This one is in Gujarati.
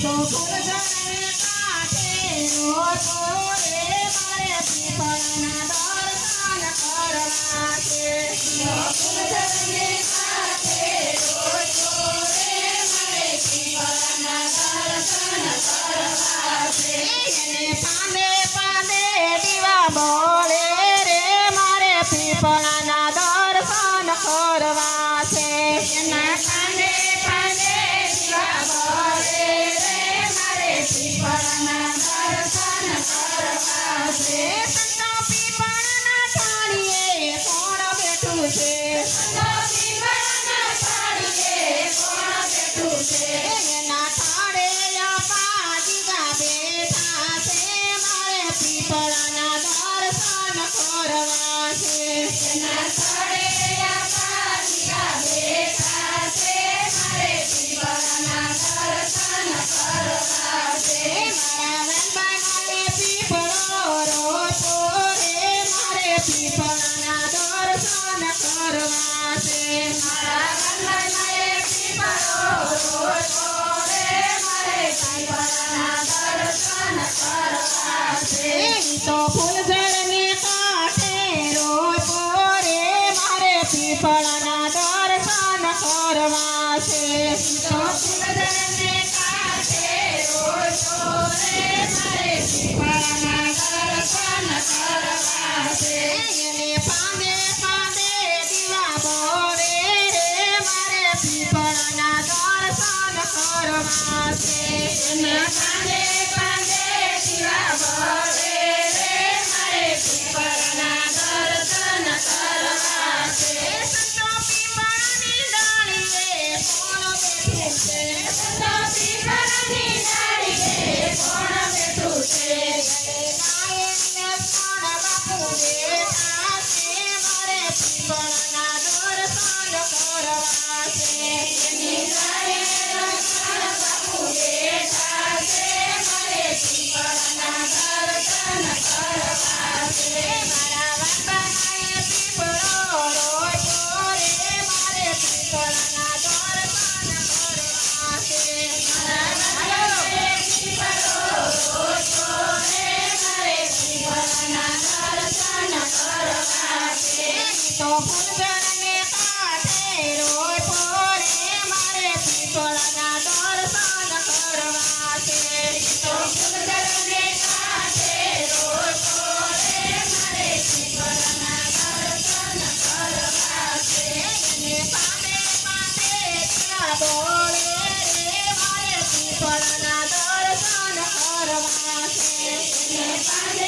તો ફૂલઝરને કાંઠે રોતો રે મારે પીપળના દર્શન કરવા છે. ફૂલઝરને કાંઠે રોતો રે મારે પીપળના દર્શન કરવા છે. એને પાંદે પાંદે દીવા બોલે રે મારે પીપળના દર્શન કરવા છે. એના પાંદે પાંદે દીવા બોલે રે મારે પીપળના દર્શન કરવા છે. સંતો પીપળના ઝાડીએ કોણ બેઠું છે? સંતો પીપળના ઝાડીએ કોણ બેઠું છે? એના ઠાડે અપાજીગા બેઠા છે મારે પીપળના દર્શન કરવા છે. એના ઠાડે અપાજીગા બેઠા છે મારે પીપળના દર્શન કરવા છે. મારા વનભાઈ મારે પીપળો રોતો રે મારે પીપળના દર્શન કરવા છે. મારા વનભાઈ મારે પીપળો રોતો રે મારે પીપળના દર્શન કરવા છે. ઈ તો ફૂલઝરને કાંઠે રોતો રે મારે પીપળના દર્શન કરવા છે. ઈ તો ફૂલઝરને કાંઠે રોતો રે મારે પીપળના દર્શન કરવા છે. એને પાંદે પાંદે દીવા બોલે રે મારે પીપળના દર્શન કરવા છે. એના પાંદે પાંદે દીવા બોલે રે મારે પીપળના દર્શન કરવા છે. સંતો પીપળની ડાળીએ કોણ બેઠું છે? સંતો પીપળની ડાળીએ કોણ બેઠું છે? ગાયને કોણ બાપુ બેઠા છે મારે પીપળના દર્શન કરવા છે. એની ગાયને કોણ બાપુ બેઠા છે મારે પીપળના દર્શન કરવા છે. મારા વનભાઈએ પીપળો રોતો રે મારે પીપળના દર્શન કરવા છે. મારા વનભાઈએ પીપળો રોતો રે મારે પીપળના દર્શન કરવા છે. ઈ તો ફૂલઝરને કાંઠે રોતો રે મારે પીપળના દર્શન કરવા છે. ઈ તો ફૂલઝરને કાંઠે રોતો રે મારે પીપળના દર્શન કરવા છે. એને પાંદે પાંદે દીવા બોલે રે મારે પીપળના દર્શન કરવા છે. એને પાંદે